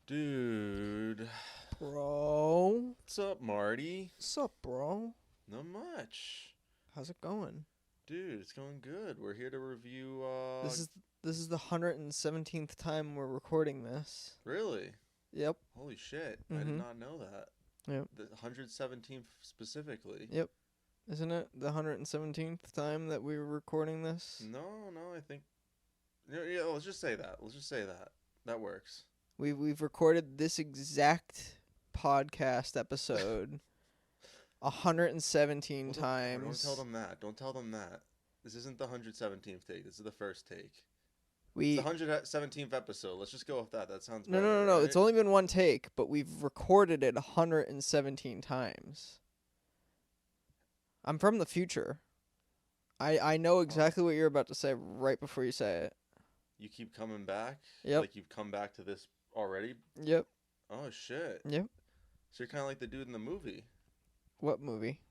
Dude, Bro. what's up, Marty? Sup, bro? Not much. How's it going? Dude, it's going good. We're here to review, This is this is the 117th time we're recording this. really? Yep. Holy shit. I did Mhm. not know that. Yep. The 117th specifically. Yep. Isn't it the 117th time that we were recording this? No, I think. Yeah, let's just say that. Let's just say that. That works. We've recorded this exact podcast episode 117 Don't times. tell them that. Don't tell them that. This isn't the 117th take. This is the first take. It's We the 117th episode. Let's just go with that. That sounds No, better, no, no, no. right? It's only been one take, but we've recorded it 117 times. I'm from the future. I know exactly what you're about to say right before you say it. You keep coming back? Yep. Like you've come back to this already? Yep. Oh, shit. Yep. So you're kind of like the dude in the movie. What movie?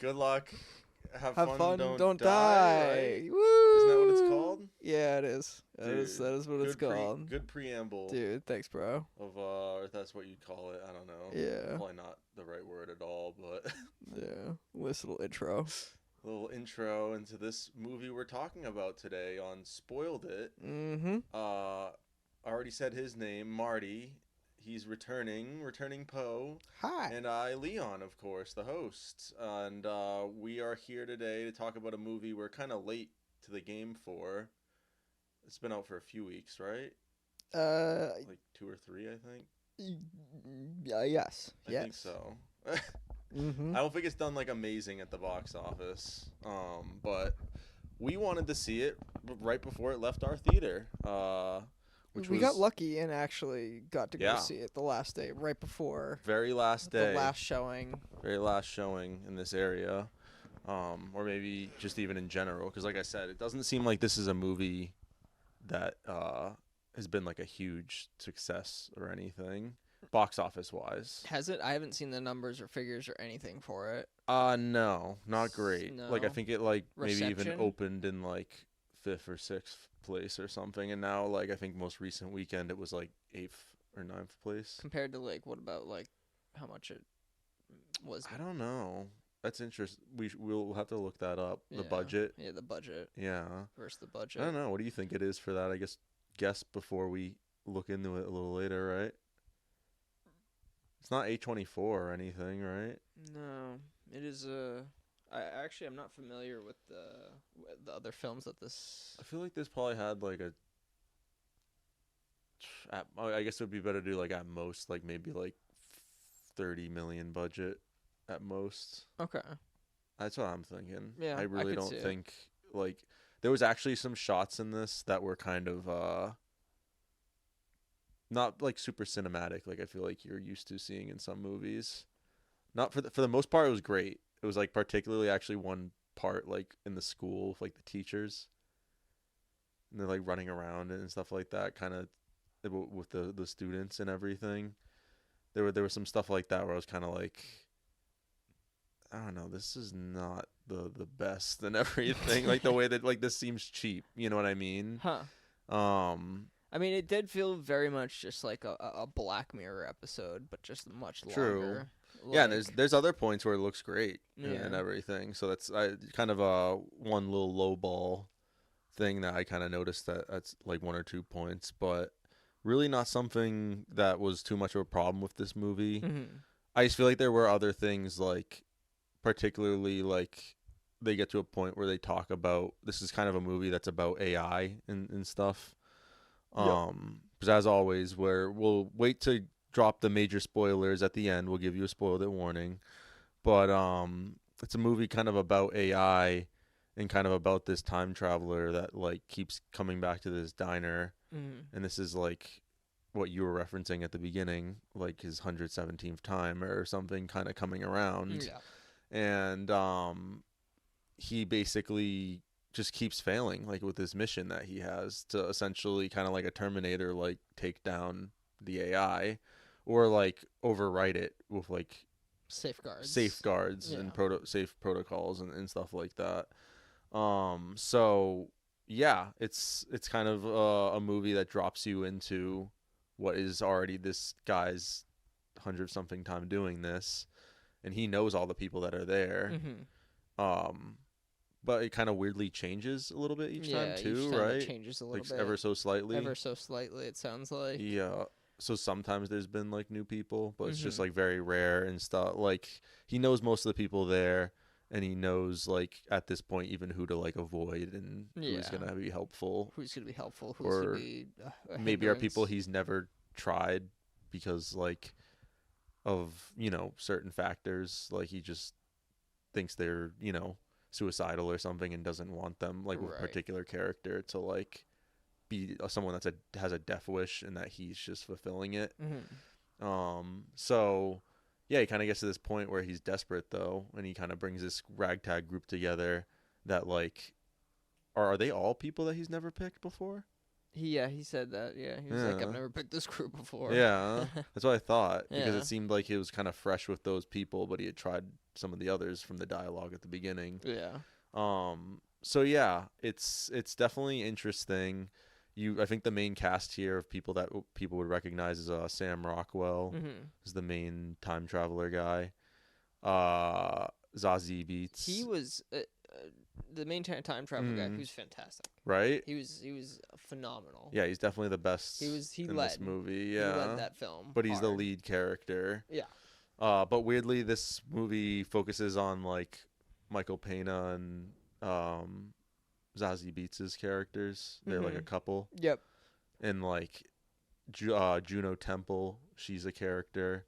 Good luck. Have Have fun, don't die. die. Right? Woo! Isn't that what it's called? Yeah, it is. That Dude, is what it's called. Good preamble Dude, thanks, bro. of if that's what you'd call it. I don't know. Yeah. Probably not the right word at all, but Yeah. This little intro. little intro into this movie we're talking about today on Spoiled It. Mm-hmm. I already said his name, Marty. He's returning Poe. Hi. And I, Leon, of course, the host. And we are here today to talk about a movie we're kind of late to the game for. It's been out for a few weeks, right? Like 2 or 3, I think. Yes. I Yes. think so. Mm-hmm. I don't think it's done like amazing at the box office. But we wanted to see it right before it left our theater. We got lucky and actually got to go Yeah. see it the last day, right before very last day. the last showing. Very last showing in this area. Or maybe just even in general. Because like I said, it doesn't seem like this is a movie that has been like a huge success or anything, box office wise. Has it? I haven't seen the numbers or figures or anything for it. No, not great. No. Like I think it like maybe even Reception? opened in like 5th or 6th place or something, and now like I think most recent weekend it was like 8th or 9th place. Compared to like, what about like how much it was? I don't know. That's interesting. We'll have to look that up. The Yeah. budget. Yeah, the budget Yeah. versus the I budget. don't know. What do you think it is for that? I guess before we look into it a little later, right? It's not A24 or anything, right? No, it is I'm not familiar with the other films that this. I feel like this probably had like I guess it would be better to do like at most like maybe like 30 million budget at most. Okay. That's what I'm thinking. Yeah, I I really could don't see it. think like there was actually some shots in this that were kind of not like super cinematic like I feel like you're used to seeing in some movies. Not for the most part it was great. It was like particularly actually one part like in the school with like the teachers. And they're like running around and stuff like that kind of with the students and everything. There was some stuff like that where I was kind of like I don't know, this is not the best and everything. Like the way that like this seems cheap, you know what I mean? Huh. I mean, it did feel very much just like a Black Mirror episode, but just much True. longer. Yeah, and there's other points where it looks great and Yeah. everything. So that's kind of one little low ball thing that I kind of noticed that's like 1 or 2 points, but really not something that was too much of a problem with this movie. Mm-hmm. I just feel like there were other things like particularly like they get to a point where they talk about this is kind of a movie that's about AI and stuff. Because as always, where we'll wait to drop the major spoilers at the end, we'll give you a spoiled it warning. But it's a movie kind of about AI and kind of about this time traveler that like keeps coming back to this diner, and this is like what you were referencing at the beginning, like his 117th time or something kind of coming around. Yeah. And he basically just keeps failing like with this mission that he has to essentially kind of like a Terminator like take down the AI or like overwrite it with like Safeguards and safe protocols and stuff like that. So yeah, it's kind of a movie that drops you into what is already this guy's hundred something time doing this, and he knows all the people that are there. Mm-hmm. Um, but it kind of weirdly changes a little bit each time Yeah, each too, time it right? changes a little Like bit, ever so slightly. ever so slightly. It sounds like. Yeah. So sometimes there's been like new people, but it's just Mm-hmm. like very rare and stuff. Like he knows most of the people there, and he knows like at this point even who to like avoid and who's Yeah. gonna be helpful, Who's gonna be helpful? Who's gonna or be a maybe are people hindrance? he's never tried because like of certain factors. Like he just thinks they're suicidal or something and doesn't want them like with a Right. particular character to like be someone has a death wish and that he's just fulfilling it. Mm-hmm. So yeah, he kind of gets to this point where he's desperate though, and he kind of brings this ragtag group together that like are they all people that he's never picked before? He said that. Yeah, he was like, I've Yeah. never picked this group before. Yeah, that's what I thought because Yeah. it seemed like he was kind of fresh with those people, but he had tried some of the others from the dialogue at the beginning. Yeah. So yeah, it's definitely interesting. I think the main cast here of people that people would recognize is Sam Rockwell Mm-hmm. is the main time traveler guy. Zazie Beetz. He was the main time travel guy. He was fantastic. Right? He was phenomenal. Yeah, he's definitely the best He in led this movie. he Yeah. led that film. But he's the hard. lead character. Yeah. But weirdly, this movie focuses on like Michael Pena and Zazie Beetz' characters. They're like a couple, Yep. and like Juno Temple, she's a character,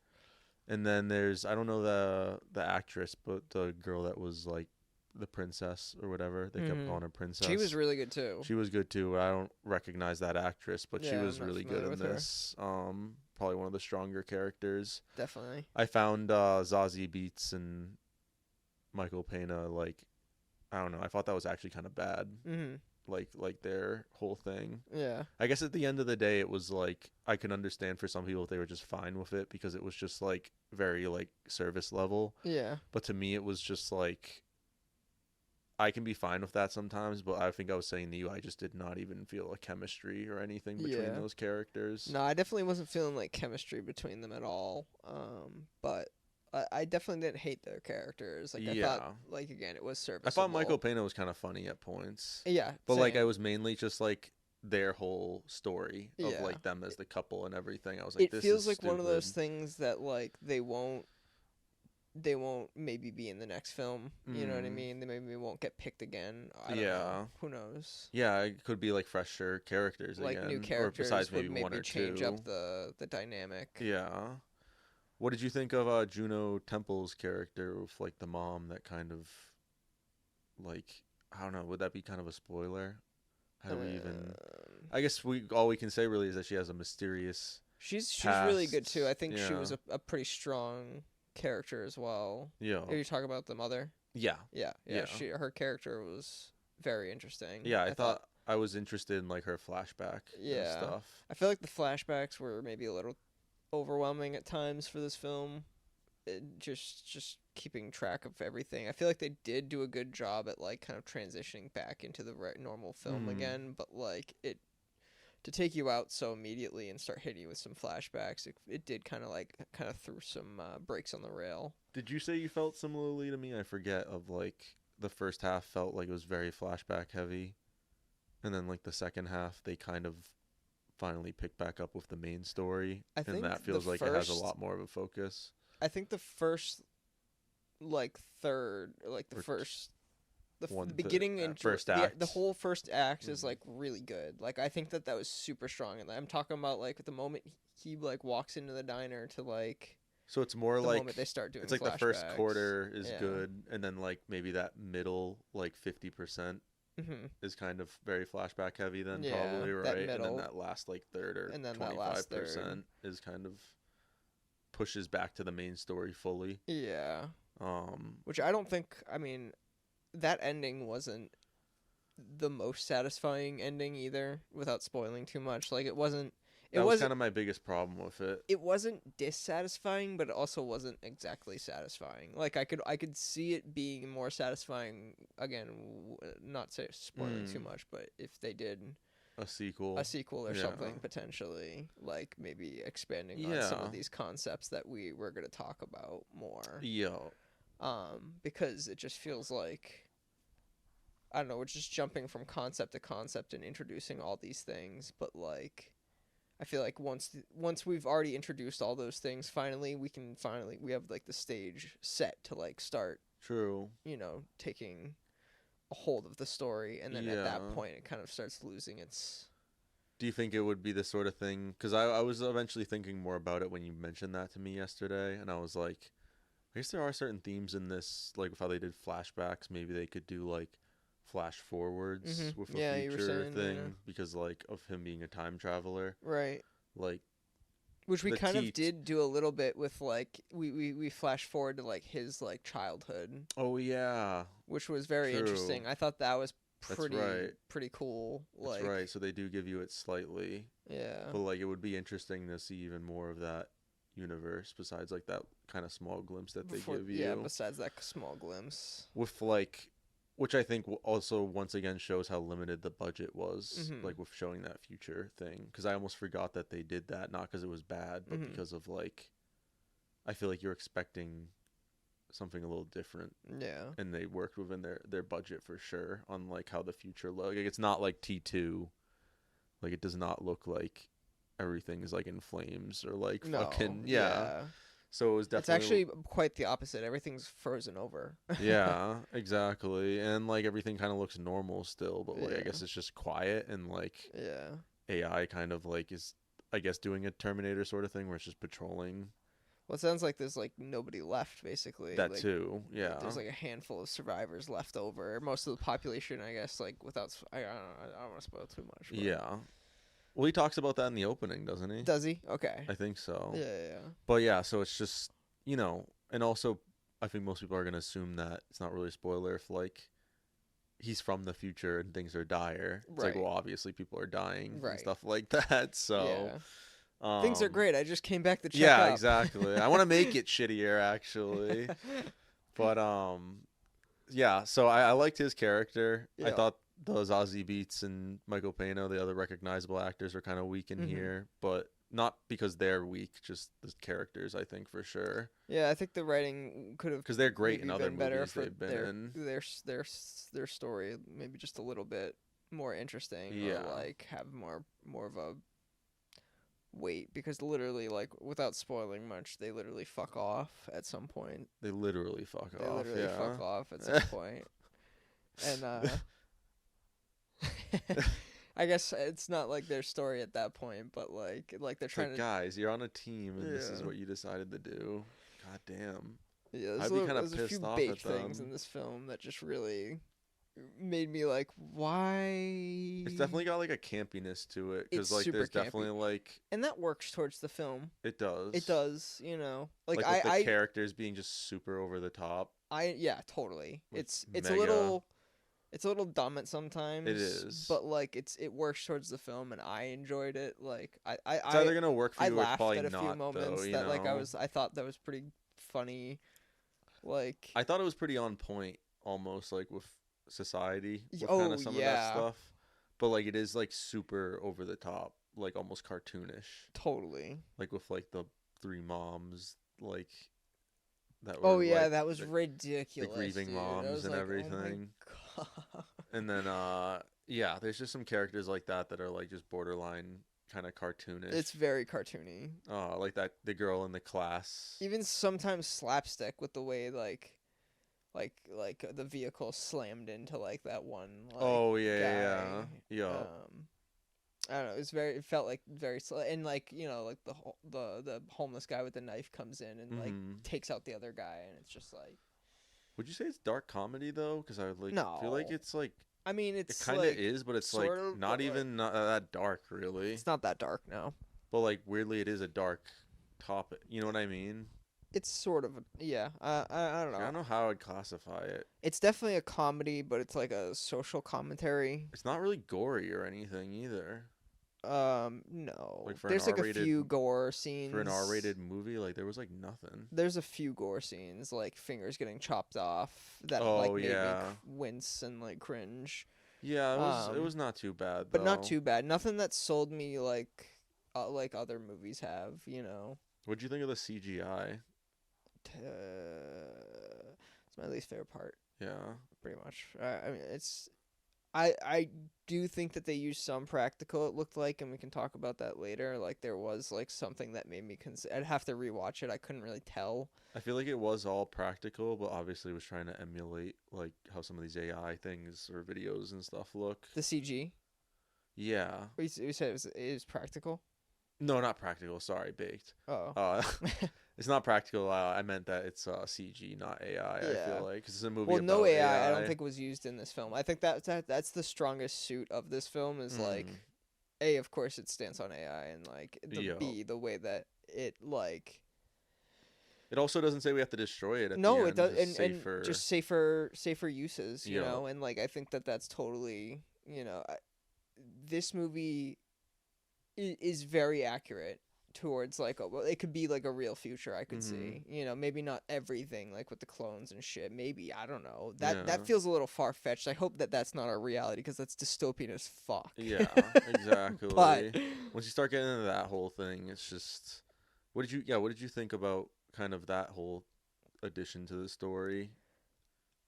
and then there's I don't know the actress, but the girl that was like the princess or whatever they kept calling her princess. She was really good too. She was good too. I don't recognize that actress, but she Yeah, was I'm not really good familiar in with her. this. Probably one of the stronger characters. Definitely. I found Zazie Beetz and Michael Pena like I don't know. I thought that was actually kind of bad. Mm-hmm. Like their whole thing. Yeah. I guess at the end of the day, it was like I can understand for some people if they were just fine with it because it was just like very like service level. Yeah. But to me, it was just like I can be fine with that sometimes. But I think I was saying to you, I just did not even feel a chemistry or anything between Yeah. those characters. No, I definitely wasn't feeling like chemistry between them at all. But I definitely didn't hate their characters. Like I Yeah. thought, like again, it was I serviceable. thought Michael Pena was kind of funny at points. Yeah. But like same. I was mainly just like their whole story of Yeah. like them as the couple and everything. I was like, It this feels is like one of those stupid. things that like they won't maybe be in the next film. You know what I Mm. mean? They maybe won't get picked again. I don't Yeah. know. Who knows? Yeah, it could be like fresher characters Like again, new or characters besides would maybe one or change two. up the dynamic. Yeah. What did you think of Juno Temple's character with like the mom that kind of like I don't know, would that be kind of a spoiler? How do we even I guess all we can say really is that she has a mysterious She's really good too. I think she Yeah. was a pretty strong character as well. Yeah. Are you talking about the mother? Yeah. Yeah. Yeah. Her character was very interesting. Yeah, I thought I was interested in like her flashback Yeah. and stuff. I feel like the flashbacks were maybe a little overwhelming at times for this film. Just keeping track of everything. I feel like they did do a good job at like kind of transitioning back into the normal film again, but like it to take you out so immediately and start hitting you with some flashbacks, it did kind of threw some breaks on the rail. Did you say you felt similarly to me? I forget of like the first half felt like it was very flashback heavy, and then like the second half they kind of finally pick back up with the main story, I think and that feels like it has a lot more of a focus. I think the first like third like the Or first the one to- beginning and first the act. whole first act is Mhm. like really good. Like I think that was super strong, and I'm talking about like the moment he like walks into the diner to like So it's more the like moment they start doing it's like the first flashbacks. quarter is Yeah. good, and then like maybe that middle like 50% Mm-hmm. is kind of very flashback heavy. Then Yeah, probably that right, and then middle. that last like third or And then that last 25% is kind of pushes back to the main story fully. Yeah, Um, which I don't think. I mean, that ending wasn't the most satisfying ending either. Without spoiling too much, like it wasn't. That was kind of my biggest problem with it. It wasn't dissatisfying, but it also wasn't exactly satisfying. Like I could see it being more satisfying again, not say spoiling too much, but if they did a sequel or something, potentially, like maybe expanding on some of these concepts that we were going to talk about more. Because it just feels like, I don't know, we're just jumping from concept to concept and introducing all these things, but like I feel like once we've already introduced all those things, finally we have like the stage set to like start, taking a hold of the story, and then at that point it kind of starts losing its. Do you think it would be the sort of thing, because I was eventually thinking more about it when you mentioned that to me yesterday, and I was like, I guess there are certain themes in this, like with how they did flashbacks. Maybe they could do like flash forwards with a future thing, because like of him being a time traveler, right? Like, which we kind of did do a little bit with, like we flash forward to like his like childhood. Oh yeah, which was very interesting. I thought that was pretty cool. That's right. So they do give you it slightly. Yeah. But like it would be interesting to see even more of that universe besides like that kind of small glimpse that they give you. Yeah, besides that small glimpse. With like, which I think also once again shows how limited the budget was, like with showing that future thing. Because I almost forgot that they did that, not because it was bad, but because of like, I feel like you're expecting something a little different. Yeah. And they worked within their budget for sure on like how the future looked. Like, it's not like T2. Like it does not look like everything is like in flames or like fucking So it was definitely, it's actually quite the opposite. Everything's frozen over. Yeah, exactly. And like everything kind of looks normal still, but like I guess it's just quiet, and like AI kind of like is, I guess, doing a Terminator sort of thing where it's just patrolling. Well, it sounds like there's like nobody left, basically. That like, too, yeah. There's like a handful of survivors left over. Most of the population, I guess, like without, I don't want to spoil too much. But. Yeah. Well, he talks about that in the opening, doesn't he? Does he? Okay. I think so. Yeah. But yeah, so it's just, and also I think most people are going to assume that it's not really a spoiler if like he's from the future and things are dire. It's like, well, obviously people are dying and stuff like that. So things are great. I just came back to check up. Yeah, exactly. I want to make it shittier actually. But yeah, so I liked his character. Yeah. I thought those Ozzy Beats and Michael Pena, the other recognizable actors, are kind of weak in here, but not because they're weak, just the characters, I think, for sure. Yeah, I think the writing could have, because they're great in other movies they've been in. Their story maybe just a little bit more interesting, or like have more of a weight, because literally, like, without spoiling much, they literally fuck off at some point. They literally fuck off at some point. And I guess it's not like their story at that point, but like they're trying to. Guys, you're on a team, and this is what you decided to do. God damn. Yeah, there's a few baked things in this film that just really made me like, why? It's definitely got like a campiness to it, because like there's definitely like, and that works towards the film. It does. It does, like with the characters being just super over the top. Totally. It's a little dumb at sometimes. It is, but like it works towards the film, and I enjoyed it. Like it's either gonna work for you or laughed probably at a not, few moments though, that like I thought that was pretty funny. Like I thought it was pretty on point, almost like with society, with kind of some of that stuff. But like it is like super over the top, like almost cartoonish. Totally. Like with like the three moms, like that were that was ridiculous. The grieving moms and everything. Oh my God. And then there's just some characters like that are like just borderline kind of cartoonish. It's very cartoony. Oh, like that the girl in the class. Even sometimes slapstick with the way like the vehicle slammed into like that one. Like, guy. Yeah. I don't know. It felt like very and like like the homeless guy with the knife comes in and like takes out the other guy, and it's just like. Would you say it's dark comedy though? Because I would feel like it's like. I mean, it kind of is, but it's like not even not that dark, really. It's not that dark, no. But like weirdly, it is a dark topic. You know what I mean? It's sort of I don't know. I don't know how I'd classify it. It's definitely a comedy, but it's like a social commentary. It's not really gory or anything either. No. Like There's like a few gore scenes. for an R-rated movie, like there was like nothing. There's a few gore scenes, like fingers getting chopped off that like Oh made me yeah, wince and like cringe. yeah. It was Um, not too bad but not though. too bad. Nothing that sold me like other movies have, you know. What'd you think of the CGI? It's my least favorite part, Yeah. pretty much. I mean, I do think that they used some practical. It looked like, and we can talk about that later. Like there was like something that made me I'd have to rewatch it. I couldn't really tell. I feel like it was all practical, but obviously was trying to emulate like how some of these AI things or videos and stuff look. The CG. Yeah. You said it was practical. No, not practical. Sorry, baked. Oh. It's not practical. I meant that it's CG, not AI. I Yeah. feel like because it's a movie. Well, no about AI. I don't think was used in this film. I think that's the strongest suit of this film is like, A, of course it stands on AI, and like B, the way that it like. It also doesn't say we have to destroy it. No, the it end, does, and just safer uses, you know, and like I think that's totally, you know, this movie is very accurate towards like it could be like a real future I could see, you know, maybe not everything like with the clones and shit, maybe, I don't know, that feels a little far-fetched. I hope that that's not our reality because that's dystopian as fuck. Yeah, exactly. But once you start getting into that whole thing, it's just what did you think about kind of that whole addition to the story,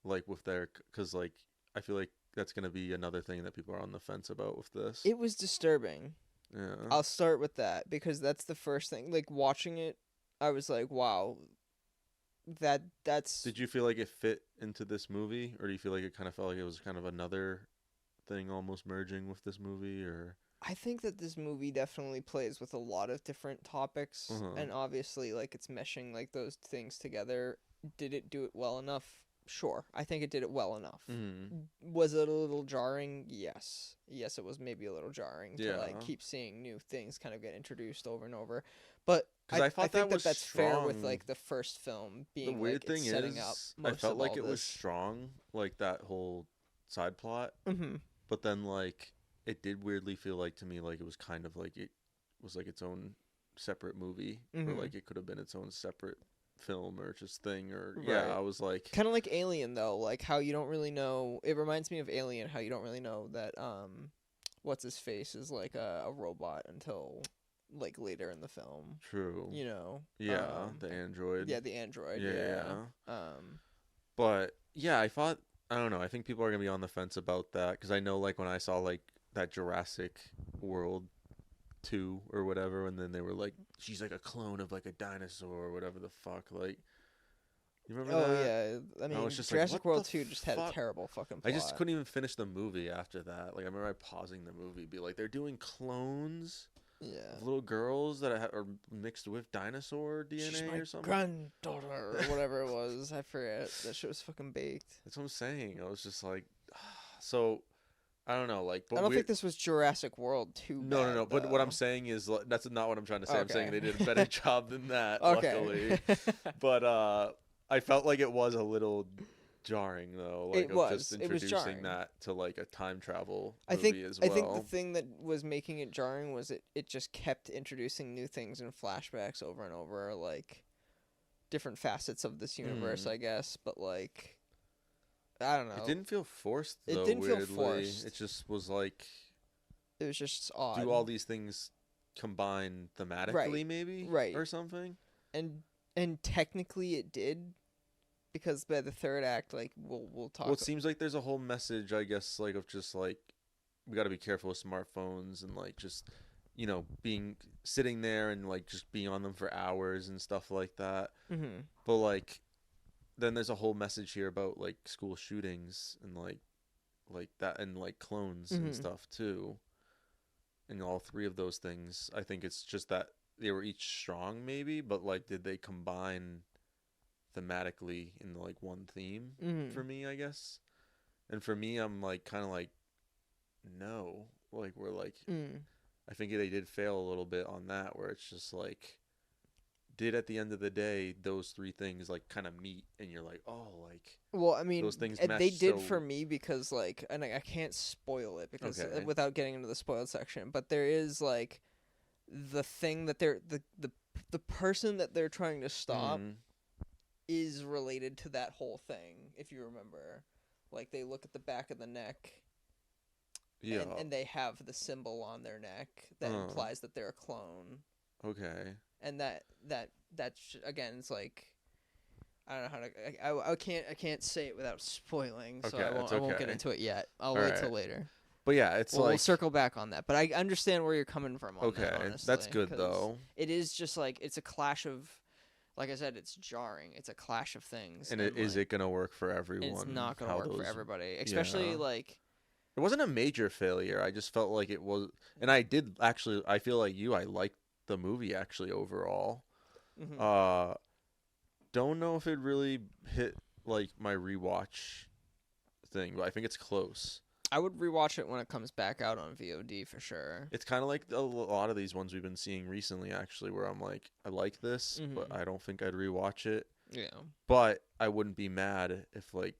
like with their, because like I feel like that's gonna be another thing that people are on the fence about with this. it was disturbing. Yeah. I'll start with that because that's the first thing. Like watching it, I was like, "Wow, that's." Did you feel like it fit into this movie, or do you feel like it kind of felt like it was kind of another thing almost merging with this movie, or? I think that this movie definitely plays with a lot of different topics, and obviously, like it's meshing like those things together. Did it do it well enough? Sure, I think it did it well enough. Was it a little jarring? Yes, it was maybe a little jarring to like keep seeing new things kind of get introduced over and over. But I think that's strong. fair with like the first film being the weird like thing setting is, up. I felt like it this. was strong, like that whole side plot. Mm-hmm. But then like it did weirdly feel like to me like it was kind of like it was like its own separate movie, or like it could have been its own separate film or just thing, or I was like kind of like Alien though, like how you don't really know. It reminds me of Alien, how you don't really know that what's his face is like a robot until like later in the film. True. You know. The android. Yeah, the android. Yeah. But yeah, I don't know. I think people are gonna be on the fence about that because I know like when I saw like that Jurassic World 2 or whatever, and then they were like, she's like a clone of like a dinosaur or whatever the fuck, like, you remember that? Yeah, I mean, just Jurassic like, World 2 just had a terrible fucking plot. I just couldn't even finish the movie after that. Like I remember pausing the movie, be like, they're doing clones of little girls that are mixed with dinosaur DNA. She's my or something, granddaughter or whatever it was. I forget. That shit was fucking baked. That's what I'm saying. I was just like, so I don't know, like, but I don't think this was Jurassic World 2. No. But what I'm saying is, that's not what I'm trying to say. Okay. I'm saying they did a better job than that, luckily. But I felt like it was a little jarring, though. Like, just introducing that to like a time travel movie as well. I think the thing that was making it jarring was it just kept introducing new things in flashbacks over and over, like different facets of this universe, I guess. But like, I don't know. It didn't feel forced, though. It didn't weirdly. feel forced. It just was like, it was just odd. Do all these things combine thematically, maybe, or something? And technically, it did, because by the third act, like we'll talk. Well, it seems like there's a whole message, I guess, like of just like we got to be careful with smartphones and like just sitting there and like just being on them for hours and stuff like that. But like. Then there's a whole message here about like school shootings and like that, and like clones and stuff too. And all three of those things, I think it's just that they were each strong maybe, but like did they combine thematically in like one theme for me, I guess. And for me, I'm like kind of like no, like we're like I think they did fail a little bit on that, where it's just like did at the end of the day those three things like kind of meet, and you're like, oh, like Well, I mean, those things they mesh did so for me because like, and I can't spoil it because okay. without getting into the spoiled section, but there is like the thing that the person that they're trying to stop Mhm. is related to that whole thing. If you remember, like they look at the back of the neck. Yeah. And they have the symbol on their neck that implies that they're a clone. Okay. And that's again, it's like I don't know how to. I can't say it without spoiling, so Okay, I won't get into it yet. I'll wait till later. But yeah, it's we'll circle back on that. But I understand where you're coming from on that. Honestly, that's good though. It is just like it's a clash of, like I said, it's jarring. It's a clash of things. And is it gonna work for everyone? It's not gonna work for everybody, especially like. It wasn't a major failure. I just felt like it was, and I did actually. I feel like you. I liked the movie actually overall. Mm-hmm. Don't know if it really hit like my rewatch thing, but I think it's close. I would rewatch it when it comes back out on VOD for sure. It's kind of like a lot of these ones we've been seeing recently, actually, where I'm like, I like this, but I don't think I'd rewatch it. Yeah. But I wouldn't be mad if like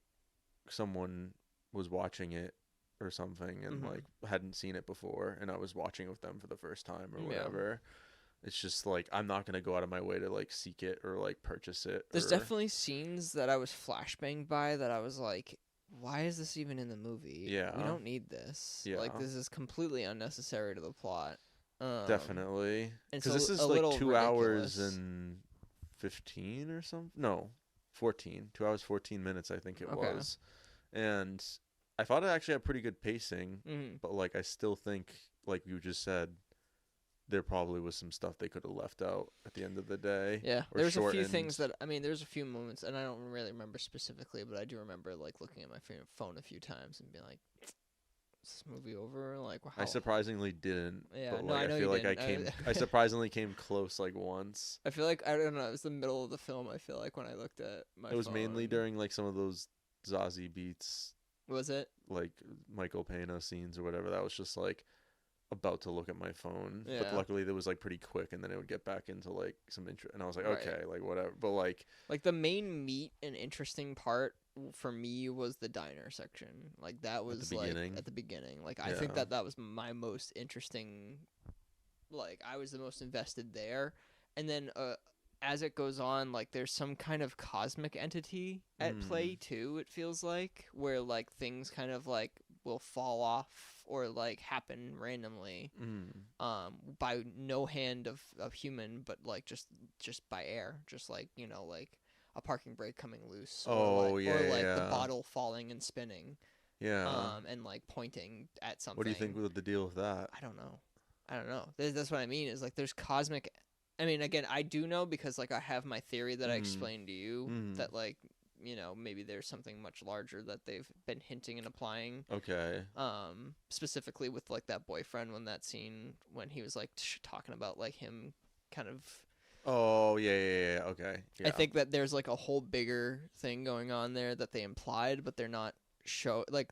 someone was watching it or something and like hadn't seen it before, and I was watching it with them for the first time or whatever. It's just like I'm not gonna go out of my way to like seek it or like purchase it. There's definitely scenes that I was flashbanged by that I was like, why is this even in the movie? Yeah, we don't need this. Yeah, like this is completely unnecessary to the plot. Definitely, because this is like 2 ridiculous. hours and 15 or something. No, 14. 2 hours 14 minutes, I think it was, and I thought it actually had pretty good pacing, but like I still think, like you just said, there probably was some stuff they could have left out at the end of the day. Yeah, there's a few things that there's a few moments, and I don't really remember specifically, but I do remember like looking at my phone a few times and being like, "Is this movie over?" Like, wow. I surprisingly didn't. Yeah, but, no, like, I know I feel you like didn't. I surprisingly came close like once. I feel like I don't know. It was the middle of the film. I feel like when I looked at my phone. It was mainly during like some of those Zazie Beetz. Was it like Michael Pena scenes or whatever? That was just like about to look at my phone, yeah. But luckily it was like pretty quick, and then it would get back into like some interest, and I was like, okay, like whatever. But like the main meat and interesting part for me was the diner section. Like that was at the beginning. Like I think that was my most interesting. Like I was the most invested there, and then as it goes on, like there's some kind of cosmic entity at play too. It feels like where like things kind of like will fall off or like happen randomly, by no hand of human, but like just by air, just like like a parking brake coming loose, or the bottle falling and spinning, and like pointing at something. What do you think was the deal with that? I don't know. That's what I mean. Is like there's cosmic. I mean, again, I do know because like I have my theory that I explained to you that like maybe there's something much larger that they've been hinting and applying. Okay. Specifically with like that boyfriend when that scene when he was like talking about like him kind of. Oh yeah. Okay. Yeah. I think that there's like a whole bigger thing going on there that they implied, but they're not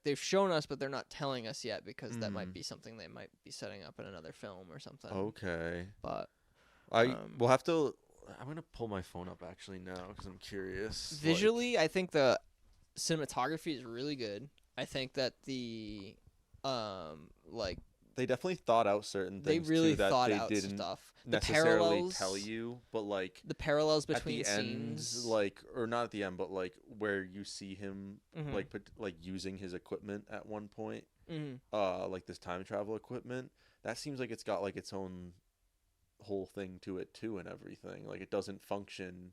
they've shown us, but they're not telling us yet because that might be something they might be setting up in another film or something. Okay. But. We'll have to. I'm gonna pull my phone up actually now because I'm curious. Visually, I think the cinematography is really good. I think that the they definitely thought out certain things. They really too, that thought they out didn't stuff. necessarily tell you, but like the parallels between at the scenes, end, like or not at the end, but like where you see him like using his equipment at one point, like this time travel equipment. That seems like it's got like its own whole thing to it too and everything. Like it doesn't function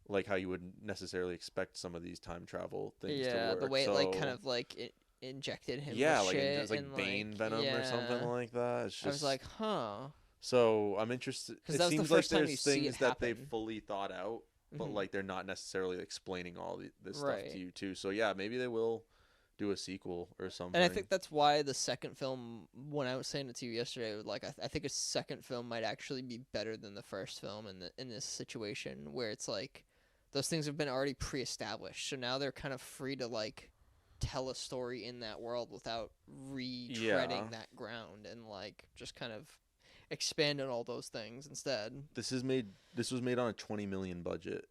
like how you would necessarily expect some of these time travel things to work. The way it like kind of like it injected him with like shit it's like Bane venom or something like that. It's just, I was like, so I'm interested. It that was seems the first like time there's you see things it that they've happen. fully thought out, but like they're not necessarily explaining all this stuff to you too. So yeah, maybe they will do a sequel or something. And I think that's why the second film, when I was saying it to you yesterday, like I think a second film might actually be better than the first film in this situation where it's like those things have been already pre-established, so now they're kind of free to like tell a story in that world without retreading that ground and like just kind of. expand on all those things instead. This was made on a 20 million budget.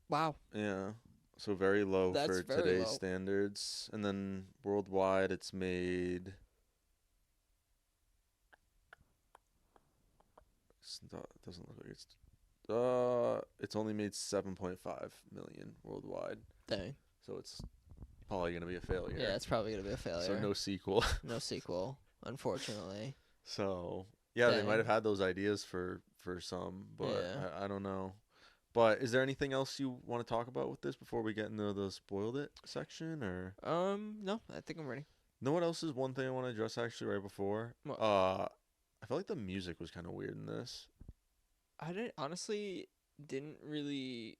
Wow. Yeah. So very low That's for very today's low. standards. And then worldwide it's made it doesn't look like it's only made 7.5 million worldwide. Dang. So it's probably going to be a failure. Yeah, it's probably gonna be a failure. So no sequel. No sequel, unfortunately. So yeah, they Dang. might have had those ideas for some, but Yeah. I don't know. But is there anything else you want to talk about with this before we get into the spoiled it section, or No, I think I'm ready. know what else is one thing I want to address actually right before? What? I felt like the music was kind of weird in this. I didn't really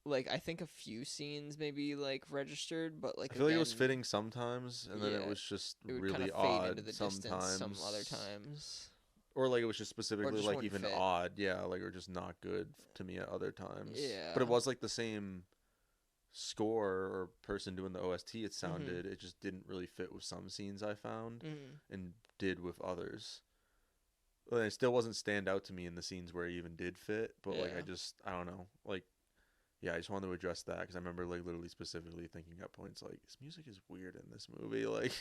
like. I think a few scenes maybe like registered, but like I feel like it was again, fitting sometimes, and then it yeah, was just it would really kind of fade odd into the sometimes. distance some other times. Or like it was just specifically just like wouldn't even fit. odd, yeah, like or just not good to me at other times. Yeah. But it was like the same score or person doing the OST. It sounded it just didn't really fit with some scenes I found, and did with others. Well, it still wasn't stand out to me in the scenes where it even did fit. But like Yeah. I don't know, like yeah, I just wanted to address that because I remember like literally specifically thinking at points like this music is weird in this movie, like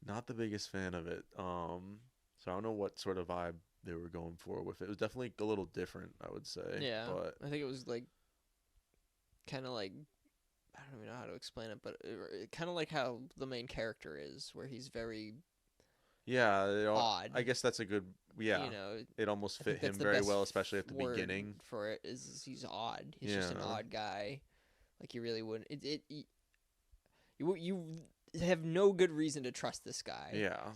not the biggest fan of it. So I don't know what sort of vibe they were going for with it. It was definitely a little different, I would say. Yeah. But I think it was like kind of like I don't even know how to explain it, but kind of like how the main character is, where he's very yeah, odd. I guess that's a good yeah. You know, It almost I fit think that's him the very best well, especially at the word beginning. for it is he's odd. He's just an Yeah. odd guy. Like you really wouldn't. You have no good reason to trust this guy. Yeah.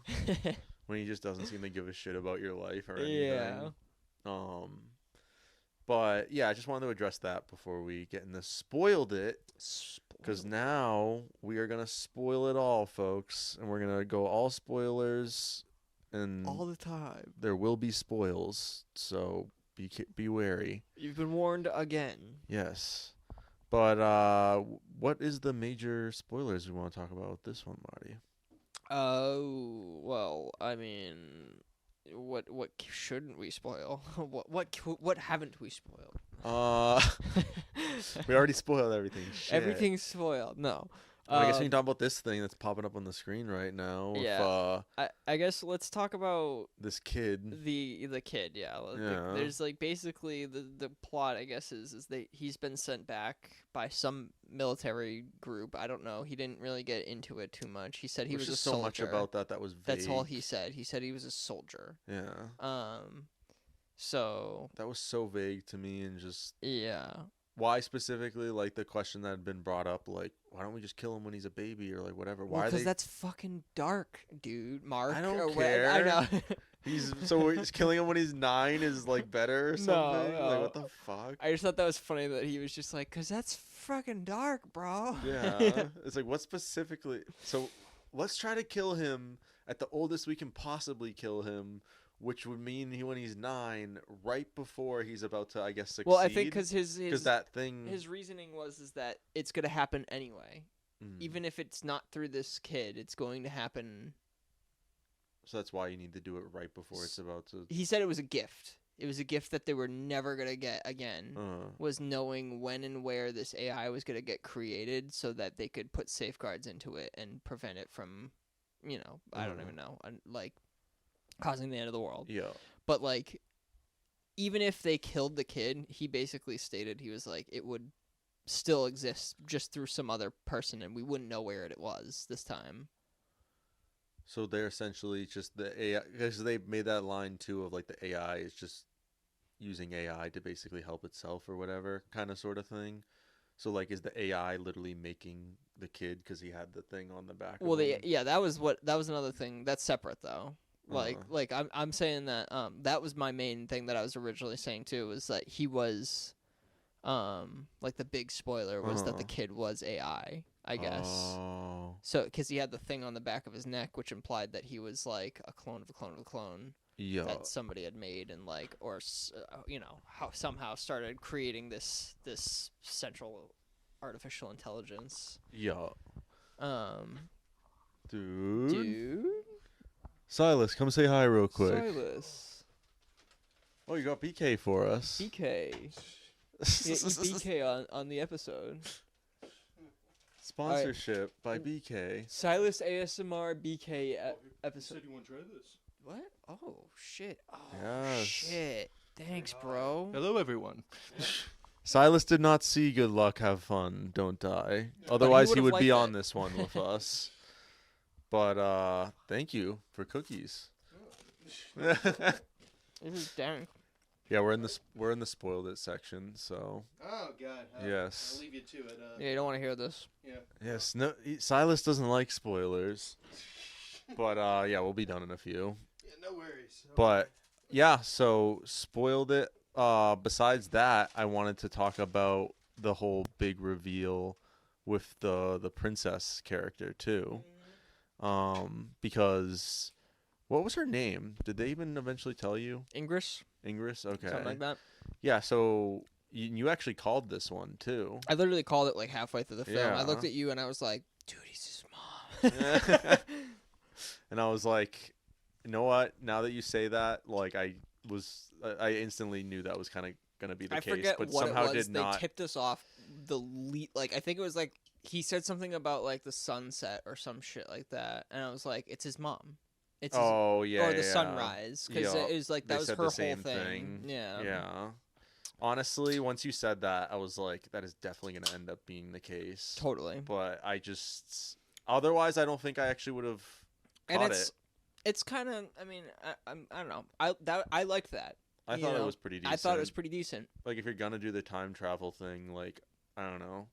When he just doesn't seem to give a shit about your life or anything. Yeah. But yeah, I just wanted to address that before we get into spoiled it. Because now we are gonna spoil it all, folks, and we're gonna go all spoilers, and all the time. there will be spoils, so be wary. You've been warned again. Yes, but what is the major spoilers we want to talk about with this one, Marty? Oh well, I mean, what shouldn't we spoil? what haven't we spoiled? We already spoiled everything. Shit. Everything's spoiled. No. I guess we can talk about this thing that's popping up on the screen right now. Yeah. With, I guess let's talk about this kid. the kid. Yeah. There's like basically the plot. I guess is he's been sent back by some military group. I don't know. He didn't really get into it too much. He said he was a soldier. So much about that was vague. That's all he said. He said he was a soldier. Yeah. So that was so vague to me, and just yeah. Why specifically, like the question that had been brought up, like why don't we just kill him when he's a baby or like whatever? Why? Because that's fucking dark, dude. Mark. I don't care. I know. He's killing him when he's 9 is like better or something. No. Like what the fuck? I just thought that was funny that he was just like, cause that's fucking dark, bro. Yeah. It's like what specifically? So let's try to kill him at the oldest we can possibly kill him. Which would mean when he's 9, right before he's about to, I guess, succeed. Well, I think because that thing, his reasoning is that it's gonna happen anyway, even if it's not through this kid, it's going to happen. So that's why you need to do it right before it's about to. He said it was a gift. It was a gift that they were never gonna get again. Was knowing when and where this AI was gonna get created, so that they could put safeguards into it and prevent it from, I don't even know, like. Causing the end of the world. Yeah. But, like, even if they killed the kid, he basically stated he was like, it would still exist just through some other person, and we wouldn't know where it was this time. So they're essentially just the AI, because they made that line, too, of, like, the AI is just using AI to basically help itself or whatever kind of sort of thing. So, like, is the AI literally making the kid because he had the thing on the back of him? Yeah, that was another thing. That's separate, though. Like I'm saying that that was my main thing that I was originally saying too, was that he was like the big spoiler was that the kid was AI, I guess. So cuz he had the thing on the back of his neck, which implied that he was like a clone of a clone of a clone that somebody had made, and like, or how somehow started creating this central artificial intelligence. Dude. Silas, come say hi real quick. Silas. Oh, you got BK for us. BK. Yeah, eat BK on the episode. Sponsorship by BK. Silas ASMR BK episode. You said you want to try this. What? Oh shit! Oh Yes. shit! Thanks, bro. Hello, everyone. Silas did not see Good Luck, Have Fun, Don't Die. Otherwise, he would've would be liked on that. this one with us. But thank you for cookies. This is dank. Yeah, we're in the spoiled it section, so Oh God. yes. I'll leave you to it. Yeah, you don't want to hear this. Yeah. Yes, no, Silas doesn't like spoilers. But yeah, we'll be done in a few. Yeah, no worries. But yeah, so spoiled it. Besides that, I wanted to talk about the whole big reveal with the princess character too. Because what was her name? Did they even eventually tell you? Ingress, Ingress? Okay. something like that. Yeah, so you actually called this one too. I literally called it like halfway through the film. Yeah. I looked at you and I was like, "Dude, he's his mom." And I was like, you know what? Now that you say that, like I instantly knew that was kind of gonna be the I case, forget but what somehow it was. did They not. tipped us off the lead. Like I think it was like he said something about like the sunset or some shit like that, and I was like, "It's his mom." It's his, Oh yeah, or the yeah. sunrise because Yeah, it was like they that was said her the whole same thing. Yeah. Yeah. Honestly, once you said that, I was like, that is definitely gonna end up being the case. Totally. But I just otherwise, I don't think I actually would have And caught it. it's kind of. I mean, I don't know. I liked that. I you thought it know, was pretty decent. I thought it was pretty decent. Like if you're gonna do the time travel thing, like I don't know,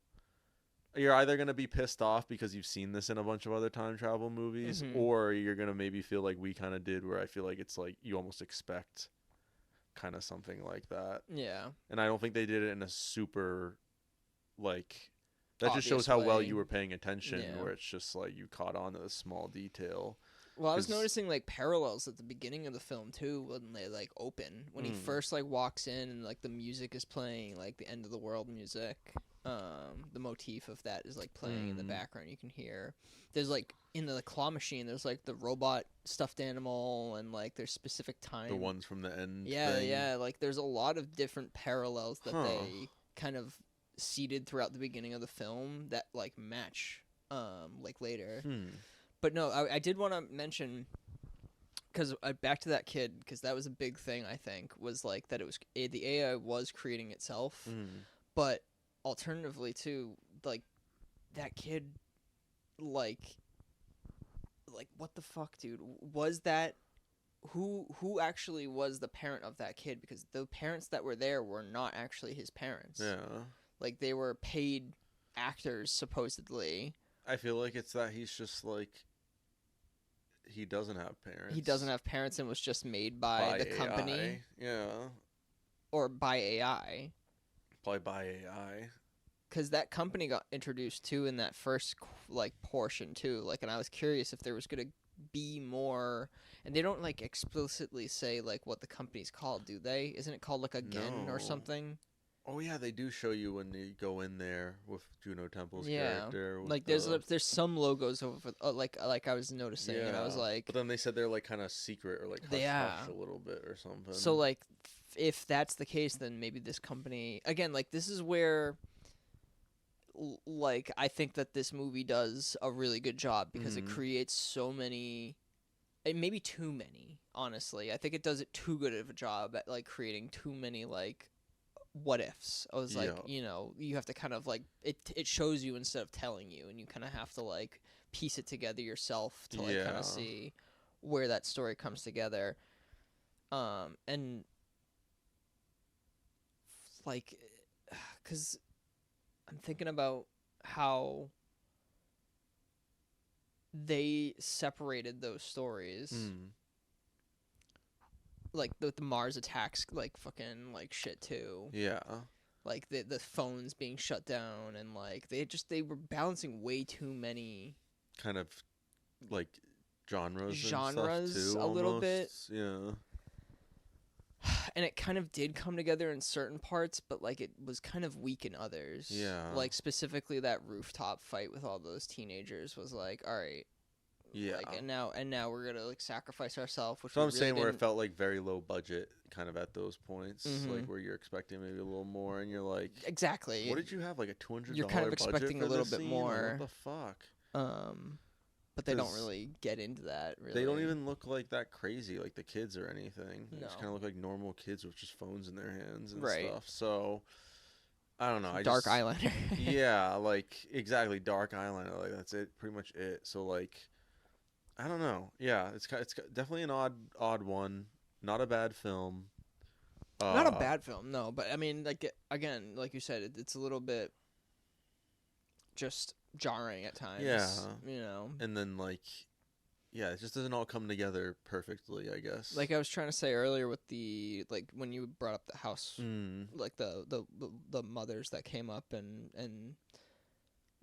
you're either gonna be pissed off because you've seen this in a bunch of other time travel movies, Mhm. or you're gonna maybe feel like we kind of did, where I feel like it's like you almost expect kind of something like that, Yeah. and I don't think they did it in a super like that just shows Obvious how well way. you were paying attention, Yeah. where it's just like you caught on to the small detail. Well, I was 'Cause- noticing like parallels at the beginning of the film too when they like open when he first like walks in and like the music is playing like the end of the world music. The motif of that is like playing in the background. You can hear there's like in the claw machine. There's like the robot stuffed animal and like there's specific time. The ones from the end. Yeah, thing. yeah. Like there's a lot of different parallels that Huh. they kind of seeded throughout the beginning of the film that like match like later. But no, I did want to mention because back to that kid because that was a big thing I think was like that it was the AI was creating itself, but alternatively too like that kid like what the fuck, dude, was that who actually was the parent of that kid because the parents that were there were not actually his parents. Yeah. Like they were paid actors supposedly. I feel like it's that he's just like he doesn't have parents. He doesn't have parents and was just made by the company AI. Yeah. or by AI. Probably by AI. Because that company got introduced too in that first like portion too. Like, and I was curious if there was gonna be more. And they don't like explicitly say like what the company's called, do they? Isn't it called like Again No. or something? Oh yeah, they do show you when you go in there with Juno Temple's Yeah. character. with Like the- there's some logos over like I was noticing, and I was Yeah. like, But then they said they're like kind of secret or like hush Yeah. hush a little bit or something. so like if that's the case, then maybe this company again, like this is where like I think that this movie does a really good job because it Mhm. creates so many, and maybe too many. Honestly, I think it does it too good of a job at like creating too many like what ifs. I was like, Yeah. you know, you have to kind of like it shows you instead of telling you, and you kind of have to like piece it together yourself to like kind Yeah. of see where that story comes together. And like, cause I'm thinking about how they separated those stories. Like the Mars attacks, like fucking like shit too. Yeah. Like the phones being shut down, and like they were balancing way too many. Kind of like genres Genres and stuff too, a little bit. almost. Yeah. And it kind of did come together in certain parts, but like it was kind of weak in others. Yeah. Like specifically that rooftop fight with all those teenagers was like, all right, Yeah. Like, and now we're gonna like sacrifice ourselves. Which So we I'm really saying where it didn't- felt like very low budget, kind of at those points, like Mhm. where you're expecting maybe a little more, and you're like, exactly. what did you have, like a $200 You're kind of budget expecting for a little this bit scene? more. Like, what the fuck? But they don't 'Cause really get into that. Really, They don't even look like that crazy, like the kids or anything. They just No. kind of look like normal kids with just phones in their hands and Right. stuff. So I don't know. dark eyeliner. Yeah, like exactly dark eyeliner. Like that's it, pretty much it. So like, I don't know. Yeah, it's definitely an odd one. Not a bad film. Not a bad film, no. But I mean, like again, like you said, it's a little bit just jarring at times. Yeah. You know. And then like, yeah, it just doesn't all come together perfectly, I guess. Like I was trying to say earlier with the like when you brought up the house, like the mothers that came up and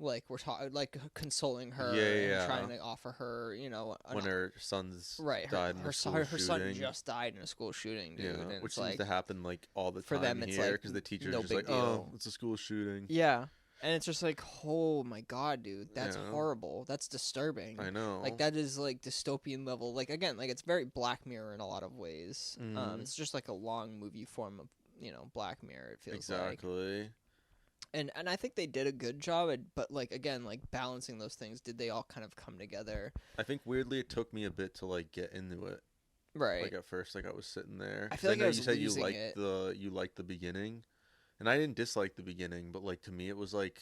like we're like consoling her and trying to offer her, you know, when her son's right died in a school her son shooting. just died in a school shooting, dude. Yeah, And which it's seems like to happen like all the time for them, it's here like because the teacher's no just big like, oh, deal. it's a school shooting. Yeah. And it's just like, oh my god, dude, that's Yeah. horrible. That's disturbing. I know. Like that is like dystopian level. Like again, like it's very Black Mirror in a lot of ways. Mhm. It's just like a long movie form of, you know, Black Mirror. It feels like. Exactly. And I think they did a good job. But like again, like balancing those things, did they all kind of come together? I think weirdly it took me a bit to like get into it. Right. Like at first, like I was sitting there. I 'Cause feel like know I was you said losing you liked the beginning, and I didn't dislike the beginning, but like to me it was like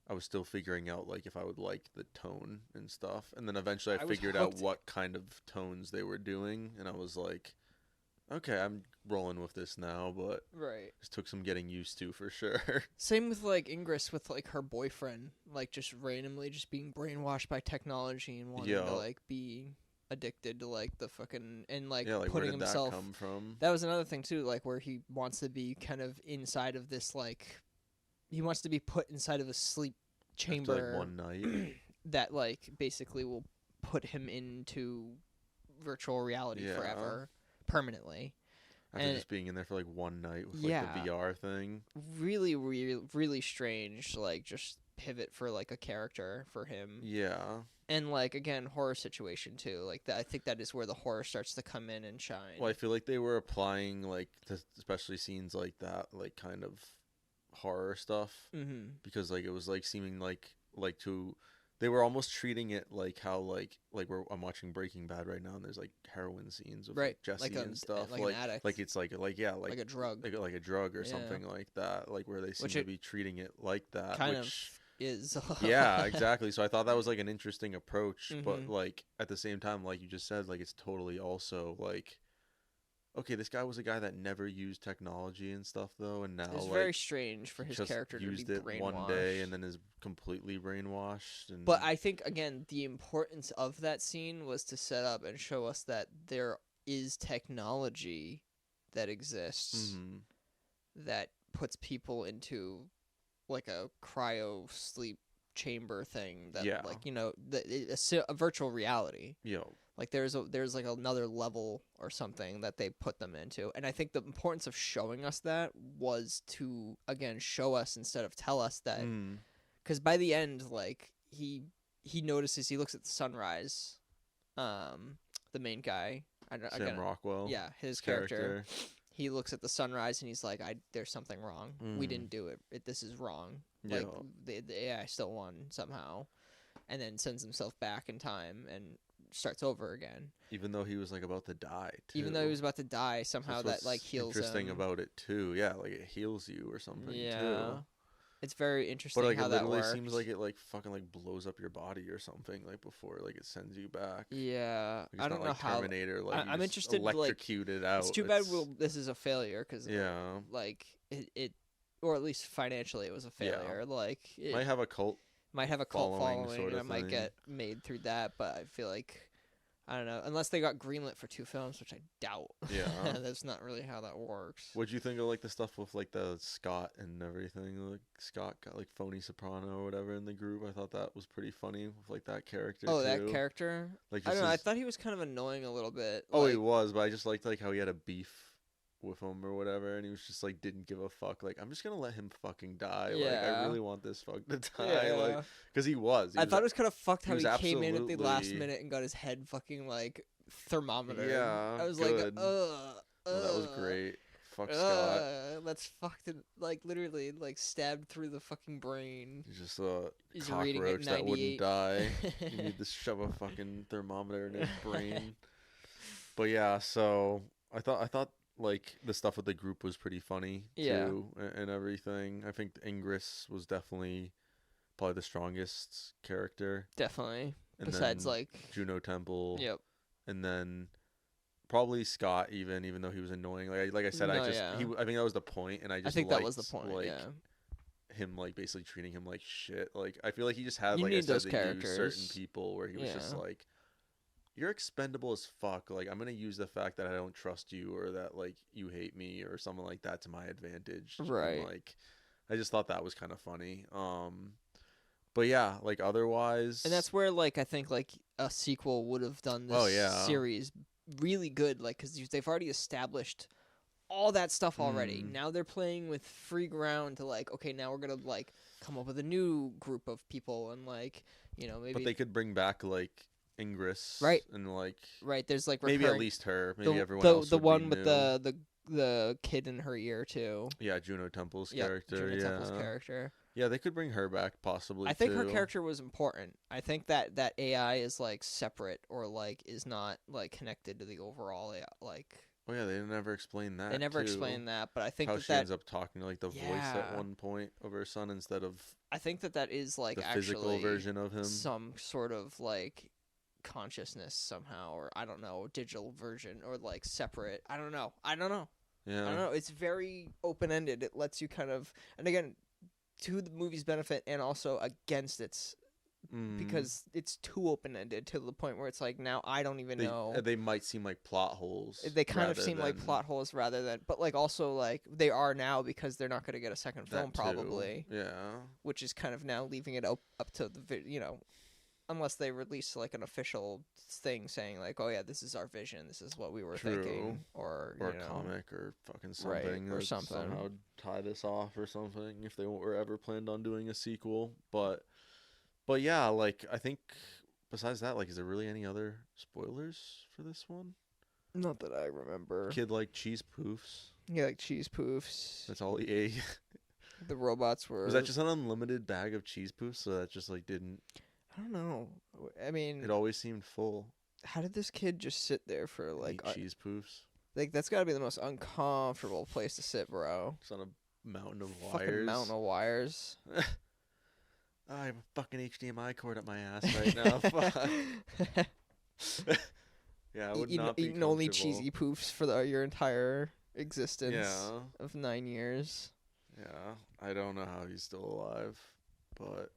I was still figuring out like if I would like the tone and stuff, and then eventually I I was figured out hooked. what kind of tones they were doing, and I was like, okay, I'm rolling with this now, but Right. this took some getting used to for sure. Same with like Ingress with like her boyfriend, like just randomly just being brainwashed by technology and wanting to Yeah. like be addicted to like the fucking and like Yeah, like where putting did himself. that come from? That was another thing too, like where he wants to be kind of inside of this like he wants to be put inside of a sleep After, chamber like one night. that like basically will put him into virtual reality Yeah. forever, permanently. After And- just being in there for like one night with like Yeah. the VR thing. Really, really, really strange. Like just pivot for like a character for him. Yeah. And like again, horror situation too. Like that, I think that is where the horror starts to come in and shine. Well, I feel like they were applying like to especially scenes like that, like kind of horror stuff, Mm-hmm. because like it was like seeming like to they were almost treating it like how like I'm watching Breaking Bad right now, and there's like heroin scenes with Right, like, Jesse like and stuff, like an addict. like it's like yeah Like a drug. like a drug or Yeah. something like that, like where they seem Which to it be treating it like that, kind which is. yeah, exactly. So I thought that was like an interesting approach, but Mhm. like at the same time, like you just said, like it's totally also like, okay, this guy was a guy that never used technology and stuff though, and now It's like very strange for his just character to used be it brainwashed. one day and then is completely brainwashed. And But I think again, the importance of that scene was to set up and show us that there is technology that exists Mhm. that puts people into like a cryo sleep chamber thing that Yeah. like, you know, a virtual reality. Yo, Like there's like another level or something that they put them into. And I think the importance of showing us that was to again show us instead of tell us that, mm, because by the end, like he notices, he looks at the sunrise, the main guy, Sam Rockwell, yeah, his his character. He looks at the sunrise and he's like, there's something wrong. We Mm. didn't do it. This is wrong. Yeah. Like the AI still won somehow, and then sends himself back in time and starts over again. even though he was like about to die too. Even though he was about to die, somehow That's that like what's heals interesting him. about it too. Yeah, like it heals you or something Yeah, too. it's very interesting But like how it that literally works. seems like it like fucking like blows up your body or something like before like it sends you back. Yeah, Like, it's I don't not know like how. Terminator. Like I'm you just interested, like, electrocuted out. It's too bad. This is a failure because Yeah, like it, or at least financially, it was a Yeah. failure. Like it might have a cult. might have a cult following following, sort and of it might thing. get made through that. But I feel like I don't know, unless they got greenlit for 2 films, which I doubt. Yeah. That's not really how that works. What'd you think of like the stuff with like the Scott and everything? Like Scott got like phony soprano or whatever in the group. I thought that was pretty funny with like that character. Oh, too. that character. Like I just don't know. I his- thought he was kind of annoying a little bit. Oh, like, he was, but I just liked like how he had a beef with him or whatever, and he was just like didn't give a fuck. Like, I'm just gonna let him fucking die. Like, I Yeah. really want this fuck to die. Like, Yeah. because he was. I thought it was kind of fucked how was he came in at the last absolutely- minute and got his head fucking like thermometer. Yeah, I was good. like, Oh, that was great. Fuck Scott. That's fucked. Like literally, like stabbed through the fucking brain. He's just a He's rating it cockroach that 98. wouldn't die. You need to shove a fucking thermometer in his brain. But yeah, so I thought like the stuff with the group was pretty funny Yeah. too, and everything. I think Ingress was definitely probably the strongest character. Definitely. And Besides, then like, Juno Temple. yep. And then probably Scott, even though he was annoying. Like I said, No, I yeah. think that was the point, and I just think that was the liked, point. like, Yeah. him like basically treating him like shit. Like, I feel like he just had You like I need said those to use characters. certain people where he was just Yeah. like, you're expendable as fuck. Like, I'm gonna use the fact that I don't trust you or that like you hate me or something like that to my advantage. And, Right. like, I just thought that was kind of funny. But yeah, like otherwise, And that's where, like, I think, like, a sequel would have done this Oh, yeah. series really good, like, because they've already established all that stuff already. Mm. Now they're playing with free ground to, like, okay, now we're going to, like, come up with a new group of people and, like, you know, maybe... But they could bring back like Ingress, Right. And like Right, there's, like, maybe recurring... at least her, maybe everyone the, else. the would one be with new. the kid in her ear, too. Yeah, Juno Temple's Yep, character. Juno yeah, Temple's character. yeah, they could bring her back possibly. I think her too. character was important. I think that AI is like separate or like is not like connected to the overall AI. Like Oh yeah, they never explained that. they never too. explained that, but I think how that she ends up talking to like the voice at Yeah. one point of her son instead of I think that is like the actually physical version of him. some sort of like consciousness somehow, or I don't know, digital version or like separate. I don't know. Yeah, I don't know. It's very open ended. It lets you kind of, and again, to the movie's benefit and also against its. Because it's too open ended to the point where it's like now I don't even know. They might seem like plot holes. They kind of rather seem like than plot holes rather than, but like also like they are now because they're not going to get a second that film too. probably, Yeah. which is kind of now leaving it up to the you know, unless they release like an official thing saying like, oh yeah, this is our vision, this is what we were True. thinking, or Or you a know, comic or fucking Right, something. or that something. Somehow tie this off or something if they were ever planned on doing a sequel. But yeah, like I think besides that, like, is there really any other spoilers for this one? not that I remember. Kid like cheese poofs. Yeah, like cheese poofs. That's all he ate. The robots were. Was that just an unlimited bag of cheese poofs? So that just like didn't. I don't know. I mean, It always seemed full. how did this kid just sit there for Like like cheese poofs. like that's got to be the most uncomfortable place to sit, bro. It's on a mountain of Fucking wires. mountain of wires. I have a fucking HDMI cord up my ass right now. Fuck. Yeah, I would not be eating only comfortable. cheesy poofs for your entire existence Yeah, of 9 years. yeah. I don't know how he's still alive, but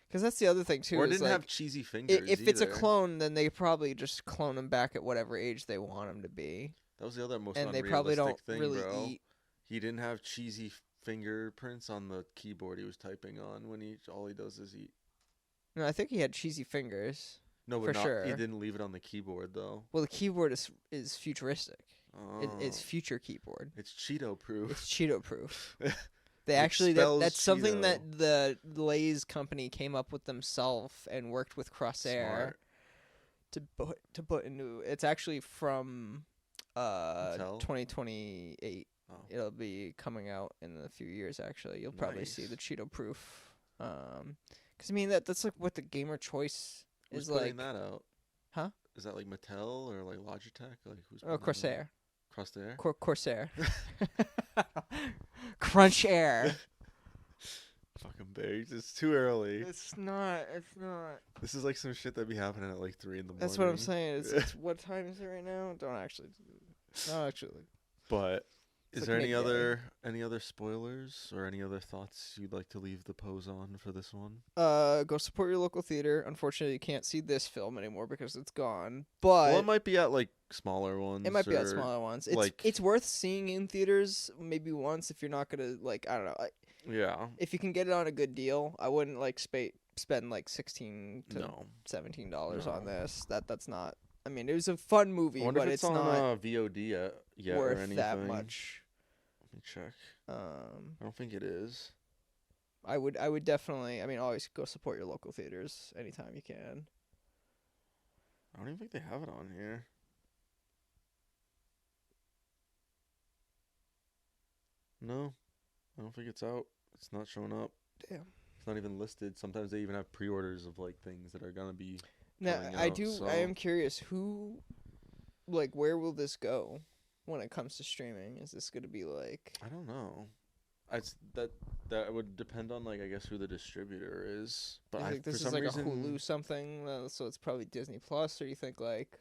Because that's the other thing too. or is didn't like, have cheesy fingers. if it's a either. clone, then they probably just clone him back at whatever age they want him to be, That was the other most and they unrealistic probably don't thing, really bro. eat. He didn't have cheesy fingerprints on the keyboard he was typing on when all he does is eat. No, I think he had cheesy fingers. No, but For not, sure. he didn't leave it on the keyboard though. Well, the keyboard is futuristic. Oh, It's future keyboard. it's Cheeto proof. It's Cheeto proof. They It actually spells that's something Cheeto. that the Lay's company came up with themselves and worked with Crosshair Smart. to put into. It's actually from Mattel? 2028. Oh. It'll be coming out in a few years. Actually, you'll probably see Nice. the Cheeto proof. Because I mean that's like what the gamer choice Who's is putting like. that out? Huh? Is that like Mattel or like Logitech? Like who's? Oh, putting that out? Corsair. Crosshair. Corsair. Crunch Air. Fucking bears. It's too early. It's not. It's not. This is like some shit that be happening at like 3 in the morning. That's what I'm saying. It's what time is it right now? Don't actually. No, actually. But It's is like there any midday. other spoilers or any other thoughts you'd like to leave the pose on for this one? Go support your local theater. Unfortunately, you can't see this film anymore because it's gone. But Well, it might be at like smaller ones. it might be at or- smaller ones. It's like- it's worth seeing in theaters maybe once if you're not gonna like I don't know. Yeah. If you can get it on a good deal, I wouldn't like spend like $16 to No. $17 No. on this. That's not I mean, it was a fun movie, I wonder but if it's on not VOD yet or worth anything. that much. Let me check. I don't think it is. I would definitely. I mean, always go support your local theaters anytime you can. I don't even think they have it on here. No, I don't think it's out. It's not showing up. Damn. It's not even listed. Sometimes they even have pre-orders of like things that are gonna be. Now, coming I out, do. so- I am curious. Where will this go when it comes to streaming? Is this going to be like? I don't know. That would depend on like I guess who the distributor is. But You think for this is some like reason, a Hulu something, so it's probably Disney Plus, or you think like?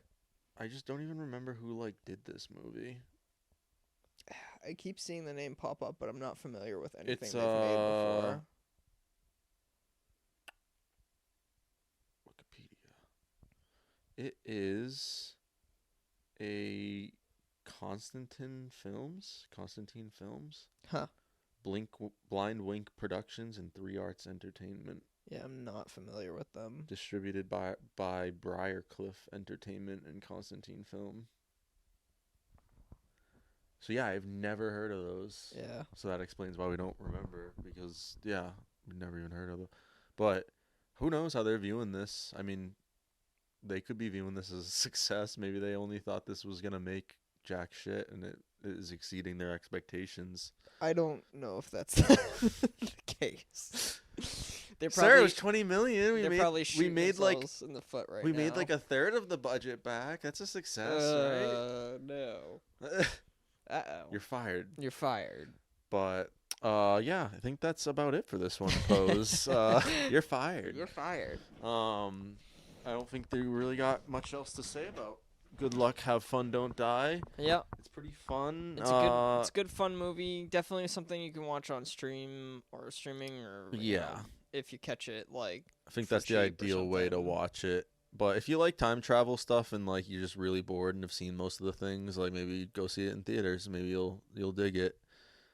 I just don't even remember who like did this movie. I keep seeing the name pop up, but I'm not familiar with anything It's, they've made before. Wikipedia. It is a Constantine Films. Huh. Blind Wink Productions and 3 Arts Entertainment. Yeah, I'm not familiar with them. Distributed by Briarcliff Entertainment and Constantine Film. So yeah, I've never heard of those. Yeah. So that explains why we don't remember, because yeah, we've never even heard of them. But who knows how they're viewing this? I mean, they could be viewing this as a success. Maybe they only thought this was gonna make jack shit, and it is exceeding their expectations. I don't know if that's the case. They're probably, Sir, it was 20 million. they're probably shooting made like themselves in the foot right we now. made like a third of the budget back. That's a success, No. right? Uh-oh. You're fired. You're fired. But yeah, I think that's about it for this one, Pose. You're fired. You're fired. I don't think they really got much else to say about Good Luck, Have Fun, Don't Die. Yeah. It's pretty fun. It's a good fun movie. Definitely something you can watch on streaming or you Yeah. know, if you catch it like I think for that's the cheap or ideal way to something. watch it. But if you like time travel stuff and like you're just really bored and have seen most of the things, like maybe go see it in theaters. Maybe you'll dig it.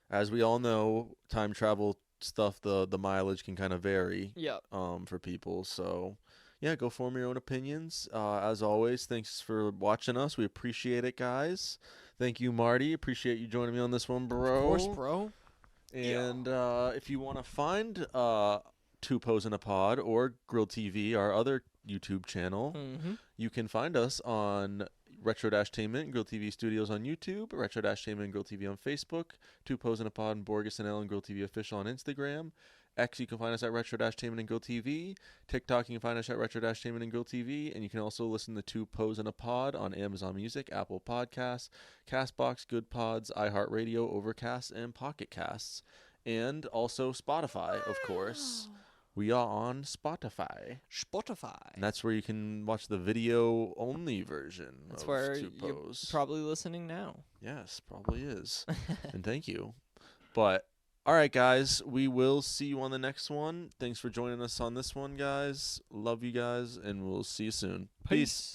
As we all know, time travel stuff, the mileage can kind of vary. Yeah. For people. So yeah, go form your own opinions. As always, thanks for watching us. We appreciate it, guys. Thank you, Marty. Appreciate you joining me on this one, bro. Of course, bro. And if you want to find Two Pose in a Pod or Grill TV, our other YouTube channel, Mm-hmm. you can find us on retro-TAINMENT and Grill TV Studios on YouTube, retro-TAINMENT and Grill TV on Facebook, Two Pose in a Pod and Borges and Ellen Grill TV Official on Instagram. X, you can find us at retro-TAINMENT and Grill TV. TikTok, you can find us at retro-TAINMENT and Grill TV. And you can also listen to Two Pose in a Pod on Amazon Music, Apple Podcasts, CastBox, Good Pods, iHeartRadio, Overcast, and Pocket Casts. And also Spotify, of course. We are on Spotify. And that's where you can watch the video-only version That's of where Two you're Pose. probably listening now. Yes, probably is. And thank you. But, all right, guys, we will see you on the next one. Thanks for joining us on this one, guys. Love you guys, and we'll see you soon. Peace.